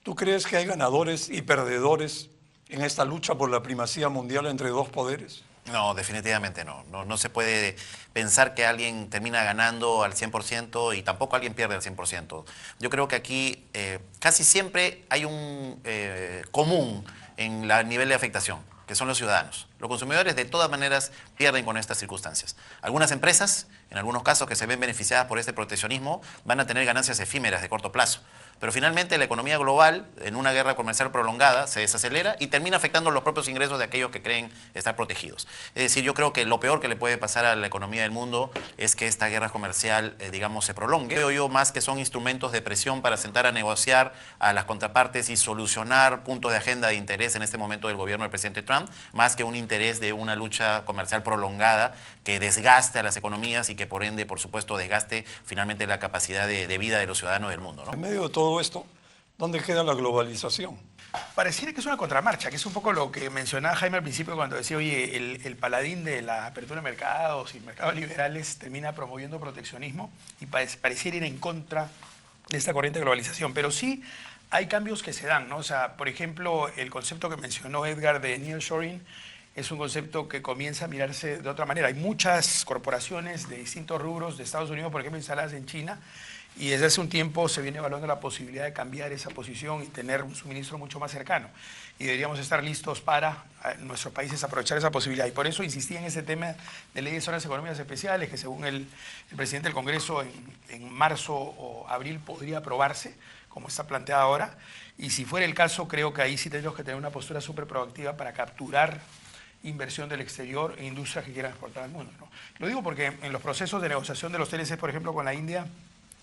¿Tú crees que hay ganadores y perdedores en esta lucha por la primacía mundial entre dos poderes? No, definitivamente no. No se puede pensar que alguien termina ganando al 100% y tampoco alguien pierde al 100%. Yo creo que aquí casi siempre hay un común en el nivel de afectación, que son los ciudadanos. Los consumidores de todas maneras pierden con estas circunstancias. Algunas empresas, en algunos casos que se ven beneficiadas por este proteccionismo, van a tener ganancias efímeras de corto plazo. Pero finalmente la economía global, en una guerra comercial prolongada, se desacelera y termina afectando los propios ingresos de aquellos que creen estar protegidos. Es decir, yo creo que lo peor que le puede pasar a la economía del mundo es que esta guerra comercial, digamos, se prolongue. Veo yo más que son instrumentos de presión para sentar a negociar a las contrapartes y solucionar puntos de agenda de interés en este momento del gobierno del presidente Trump, más que un interés de una lucha comercial prolongada que desgaste a las economías y que por ende, por supuesto, desgaste finalmente la capacidad de vida de los ciudadanos del mundo, ¿no? En medio de todo esto, ¿dónde queda la globalización? Pareciera que es una contramarcha, que es un poco lo que mencionaba Jaime al principio cuando decía, oye, el paladín de la apertura de mercados y mercados liberales termina promoviendo proteccionismo y pareciera ir en contra de esta corriente de globalización. Pero sí hay cambios que se dan, ¿no? O sea, por ejemplo, el concepto que mencionó Edgar de nearshoring es un concepto que comienza a mirarse de otra manera. Hay muchas corporaciones de distintos rubros de Estados Unidos, por ejemplo, instaladas en China, y desde hace un tiempo se viene evaluando la posibilidad de cambiar esa posición y tener un suministro mucho más cercano. Y deberíamos estar listos para nuestros países aprovechar esa posibilidad. Y por eso insistí en ese tema de ley de zonas económicas especiales, que según el presidente del Congreso en marzo o abril podría aprobarse, como está planteada ahora. Y si fuera el caso, creo que ahí sí tenemos que tener una postura súper proactiva para capturar inversión del exterior e industrias que quieran exportar al mundo, ¿no? Lo digo porque en los procesos de negociación de los TLC, por ejemplo, con la India,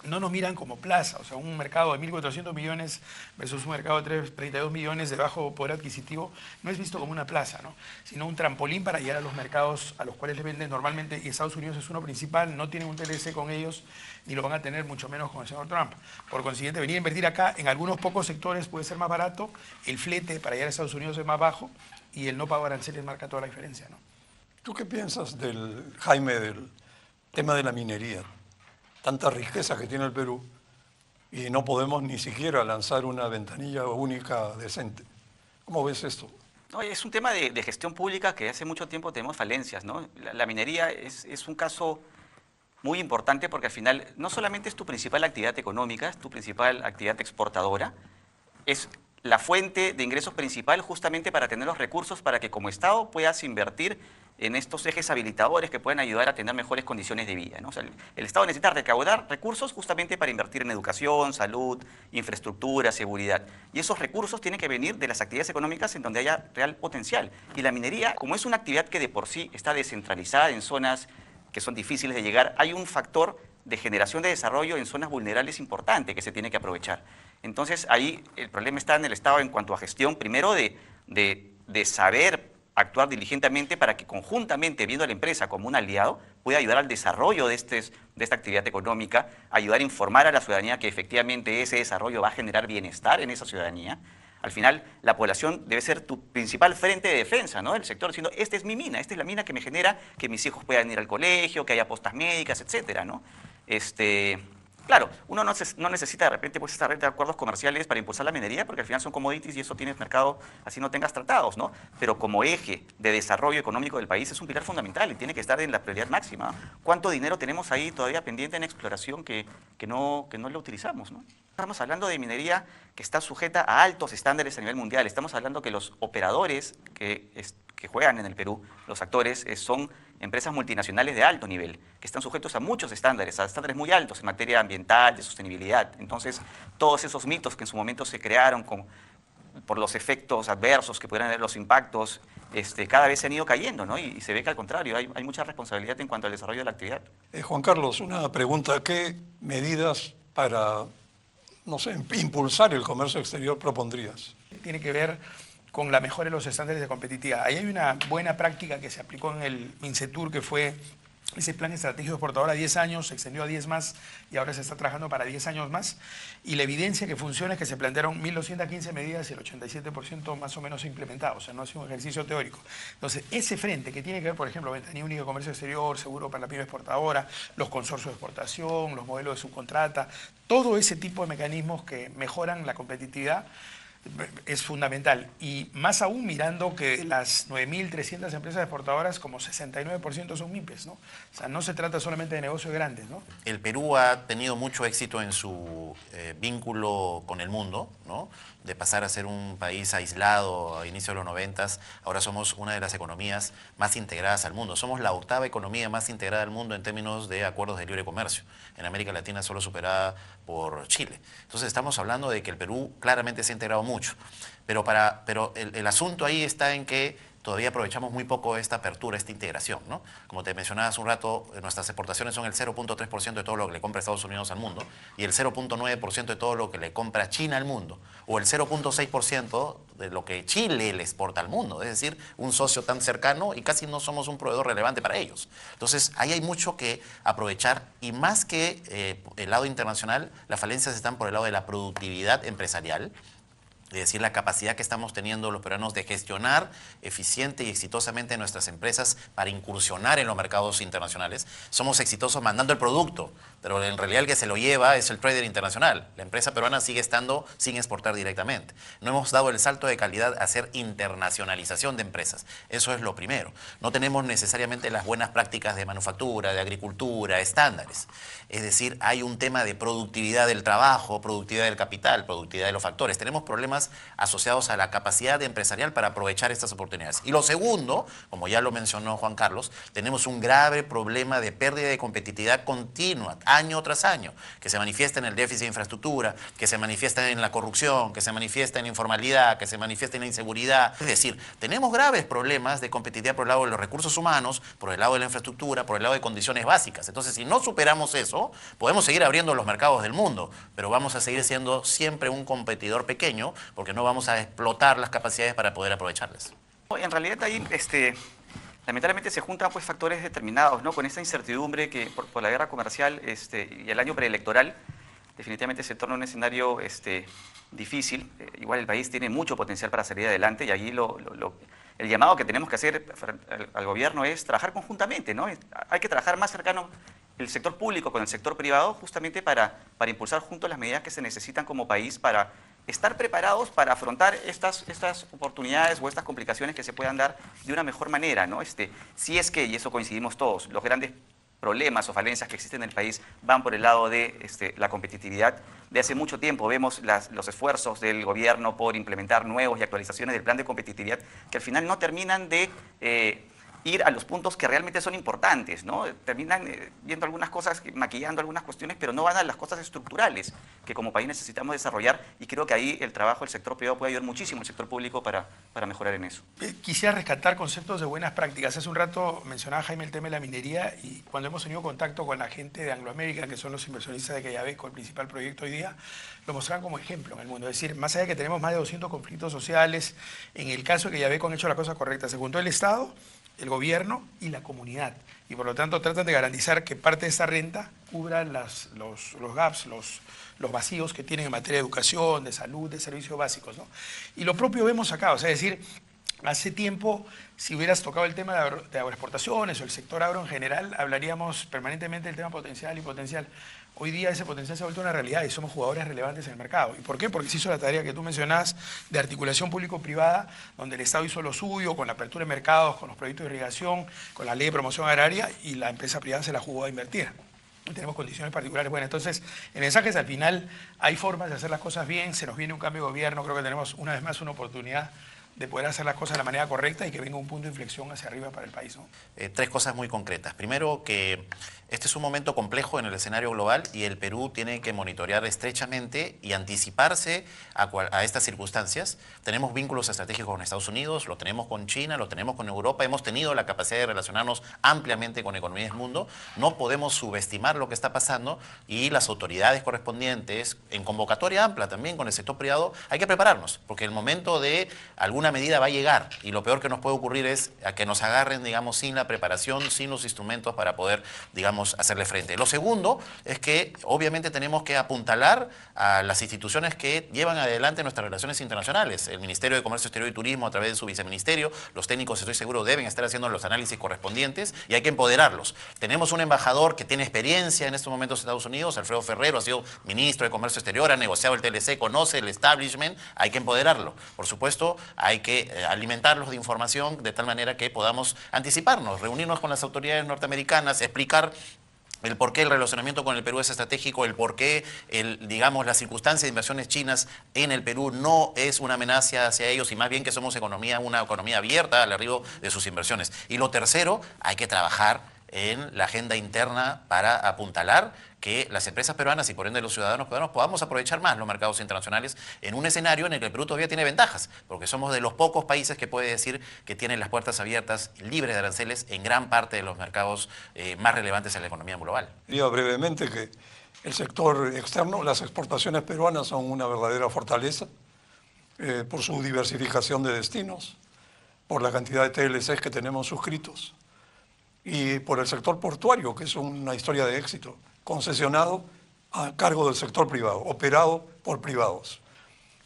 no nos miran como plaza, o sea, un mercado de 1.400 millones versus un mercado de 32 millones de bajo poder adquisitivo no es visto como una plaza, ¿no? Sino un trampolín para llegar a los mercados a los cuales le venden normalmente, y Estados Unidos es uno principal, no tienen un TLC con ellos, ni lo van a tener mucho menos con el señor Trump. Por consiguiente, venir a invertir acá en algunos pocos sectores puede ser más barato, el flete para llegar a Estados Unidos es más bajo y el no pago aranceles marca toda la diferencia, ¿no? ¿Tú qué piensas Jaime, del tema de la minería? Tanta riqueza que tiene el Perú y no podemos ni siquiera lanzar una ventanilla única decente. ¿Cómo ves esto? No, es un tema de gestión pública que hace mucho tiempo tenemos falencias, ¿no? La minería es un caso muy importante porque al final no solamente es tu principal actividad económica, es tu principal actividad exportadora, es la fuente de ingresos principal justamente para tener los recursos para que como Estado puedas invertir en estos ejes habilitadores que pueden ayudar a tener mejores condiciones de vida, ¿no? O sea, el Estado necesita recaudar recursos justamente para invertir en educación, salud, infraestructura, seguridad. Y esos recursos tienen que venir de las actividades económicas en donde haya real potencial. Y la minería, como es una actividad que de por sí está descentralizada en zonas que son difíciles de llegar, hay un factor de generación de desarrollo en zonas vulnerables importante que se tiene que aprovechar. Entonces, ahí el problema está en el Estado en cuanto a gestión, primero de saber actuar diligentemente para que conjuntamente, viendo a la empresa como un aliado, pueda ayudar al desarrollo de esta actividad económica, ayudar a informar a la ciudadanía que efectivamente ese desarrollo va a generar bienestar en esa ciudadanía. Al final, la población debe ser tu principal frente de defensa, ¿no? Del sector, diciendo, esta es mi mina, esta es la mina que me genera que mis hijos puedan ir al colegio, que haya postas médicas, etcétera, ¿no? Claro, uno no necesita de repente pues esta red de acuerdos comerciales para impulsar la minería, porque al final son commodities y eso tienes mercado, así no tengas tratados, ¿no? Pero como eje de desarrollo económico del país es un pilar fundamental y tiene que estar en la prioridad máxima. ¿Cuánto dinero tenemos ahí todavía pendiente en exploración que no lo utilizamos, ¿no? Estamos hablando de minería que está sujeta a altos estándares a nivel mundial. Estamos hablando que los operadores que juegan en el Perú, los actores, son empresas multinacionales de alto nivel, que están sujetos a muchos estándares, a estándares muy altos en materia ambiental, de sostenibilidad. Entonces, todos esos mitos que en su momento se crearon por los efectos adversos que pudieran tener los impactos, cada vez se han ido cayendo, ¿no? Y se ve que al contrario, hay mucha responsabilidad en cuanto al desarrollo de la actividad. Juan Carlos, una pregunta. ¿Qué medidas para, no sé, impulsar el comercio exterior propondrías? Tiene que ver con la mejora de los estándares de competitividad. Ahí hay una buena práctica que se aplicó en el MINCETUR, que fue Ese plan estratégico exportador a 10 años se extendió a 10 más y ahora se está trabajando para 10 años más. Y la evidencia que funciona es que se plantearon 1.215 medidas y el 87% más o menos implementado. O sea, no ha sido un ejercicio teórico. Entonces, ese frente que tiene que ver, por ejemplo, ventanilla única de comercio exterior, seguro para la pyme exportadora, los consorcios de exportación, los modelos de subcontrata, todo ese tipo de mecanismos que mejoran la competitividad es fundamental. Y más aún mirando que las 9.300 empresas exportadoras, como 69% son MIPES, ¿no? O sea, no se trata solamente de negocios grandes, ¿no? El Perú ha tenido mucho éxito en su vínculo con el mundo, ¿no? De pasar a ser un país aislado a inicios de los 90, ahora somos una de las economías más integradas al mundo. Somos la 8ª economía más integrada del mundo en términos de acuerdos de libre comercio. En América Latina solo superada por Chile. Entonces estamos hablando de que el Perú claramente se ha integrado mucho. Pero el asunto ahí está en que todavía aprovechamos muy poco esta apertura, esta integración, ¿no? Como te mencionaba hace un rato, nuestras exportaciones son el 0.3% de todo lo que le compra Estados Unidos al mundo y el 0.9% de todo lo que le compra China al mundo, o el 0.6% de lo que Chile le exporta al mundo, es decir, un socio tan cercano y casi no somos un proveedor relevante para ellos. Entonces, ahí hay mucho que aprovechar y más que el lado internacional, las falencias están por el lado de la productividad empresarial, es decir, la capacidad que estamos teniendo los peruanos de gestionar eficiente y exitosamente nuestras empresas para incursionar en los mercados internacionales. Somos exitosos mandando el producto, pero en realidad el que se lo lleva es el trader internacional. La empresa peruana sigue estando sin exportar directamente. No hemos dado el salto de calidad a hacer internacionalización de empresas. Eso es lo primero. No tenemos necesariamente las buenas prácticas de manufactura, de agricultura, estándares. Es decir, hay un tema de productividad del trabajo, productividad del capital, productividad de los factores. Tenemos problemas asociados a la capacidad empresarial para aprovechar estas oportunidades. Y lo segundo, como ya lo mencionó Juan Carlos, tenemos un grave problema de pérdida de competitividad continua, año tras año, que se manifiesta en el déficit de infraestructura, que se manifiesta en la corrupción, que se manifiesta en la informalidad, que se manifiesta en la inseguridad. Es decir, tenemos graves problemas de competitividad por el lado de los recursos humanos, por el lado de la infraestructura, por el lado de condiciones básicas. Entonces, si no superamos eso, podemos seguir abriendo los mercados del mundo, pero vamos a seguir siendo siempre un competidor pequeño, porque no vamos a explotar las capacidades para poder aprovecharlas. En realidad ahí, lamentablemente se juntan pues factores determinados, ¿no? Con esta incertidumbre que por la guerra comercial y el año preelectoral definitivamente se torna un escenario difícil. Igual el país tiene mucho potencial para salir adelante y allí el llamado que tenemos que hacer al gobierno es trabajar conjuntamente, ¿no? Hay que trabajar más cercano el sector público con el sector privado justamente para impulsar juntos las medidas que se necesitan como país para estar preparados para afrontar estas oportunidades o estas complicaciones que se puedan dar de una mejor manera, ¿no? Si es que, y eso coincidimos todos, los grandes problemas o falencias que existen en el país van por el lado de la competitividad. De hace mucho tiempo vemos los esfuerzos del gobierno por implementar nuevos y actualizaciones del plan de competitividad que al final no terminan de ir a los puntos que realmente son importantes, ¿no? Terminan viendo algunas cosas, maquillando algunas cuestiones, pero no van a las cosas estructurales que como país necesitamos desarrollar y creo que ahí el trabajo del sector privado puede ayudar muchísimo al sector público para mejorar en eso. Quisiera rescatar conceptos de buenas prácticas. Hace un rato mencionaba Jaime el tema de la minería y cuando hemos tenido contacto con la gente de Anglo American, que son los inversionistas de Quellaveco, el principal proyecto hoy día, lo mostraban como ejemplo en el mundo. Es decir, más allá de que tenemos más de 200 conflictos sociales, en el caso de Quellaveco han hecho la cosa correcta. Se juntó el Estado, el gobierno y la comunidad. Y por lo tanto tratan de garantizar que parte de esta renta cubra los gaps, los vacíos que tienen en materia de educación, de salud, de servicios básicos, ¿no? Y lo propio vemos acá, o sea, es decir, hace tiempo, si hubieras tocado el tema de agroexportaciones o el sector agro en general, hablaríamos permanentemente del tema potencial y potencial. Hoy día ese potencial se ha vuelto una realidad y somos jugadores relevantes en el mercado. ¿Y por qué? Porque se hizo la tarea que tú mencionas de articulación público-privada, donde el Estado hizo lo suyo, con la apertura de mercados, con los proyectos de irrigación, con la ley de promoción agraria, y la empresa privada se la jugó a invertir. Y tenemos condiciones particulares buenas. Entonces, el mensaje es al final, hay formas de hacer las cosas bien, se nos viene un cambio de gobierno, creo que tenemos una vez más una oportunidad de poder hacer las cosas de la manera correcta y que venga un punto de inflexión hacia arriba para el país, ¿no? Tres cosas muy concretas. Primero, que este es un momento complejo en el escenario global y el Perú tiene que monitorear estrechamente y anticiparse a estas circunstancias. Tenemos vínculos estratégicos con Estados Unidos, lo tenemos con China, lo tenemos con Europa, hemos tenido la capacidad de relacionarnos ampliamente con economías del mundo. No podemos subestimar lo que está pasando y las autoridades correspondientes, en convocatoria amplia también con el sector privado, hay que prepararnos, porque el momento de algunos alguna medida va a llegar, y lo peor que nos puede ocurrir es a que nos agarren, digamos, sin la preparación, sin los instrumentos para poder, digamos, hacerle frente. Lo segundo es que obviamente tenemos que apuntalar a las instituciones que llevan adelante nuestras relaciones internacionales. El Ministerio de Comercio Exterior y Turismo a través de su viceministerio, los técnicos, estoy seguro, deben estar haciendo los análisis correspondientes y hay que empoderarlos. Tenemos un embajador que tiene experiencia en estos momentos en Estados Unidos, Alfredo Ferrero, ha sido ministro de Comercio Exterior, ha negociado el TLC, conoce el establishment, hay que empoderarlo. Por supuesto, hay que alimentarlos de información de tal manera que podamos anticiparnos, reunirnos con las autoridades norteamericanas, explicar el por qué el relacionamiento con el Perú es estratégico, el por qué, digamos, la circunstancia de inversiones chinas en el Perú no es una amenaza hacia ellos y más bien que somos una economía abierta al arribo de sus inversiones. Y lo tercero, hay que trabajar en la agenda interna para apuntalar que las empresas peruanas y por ende los ciudadanos peruanos podamos aprovechar más los mercados internacionales en un escenario en el que el Perú todavía tiene ventajas, porque somos de los pocos países que puede decir que tienen las puertas abiertas, libres de aranceles, en gran parte de los mercados más relevantes en la economía global. Diría brevemente que el sector externo, las exportaciones peruanas son una verdadera fortaleza por su diversificación de destinos, por la cantidad de TLCs que tenemos suscritos y por el sector portuario, que es una historia de éxito, concesionado a cargo del sector privado, operado por privados.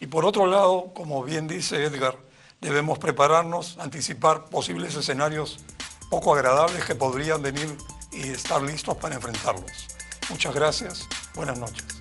Y por otro lado, como bien dice Edgar, debemos prepararnos, anticipar posibles escenarios poco agradables que podrían venir y estar listos para enfrentarlos. Muchas gracias, buenas noches.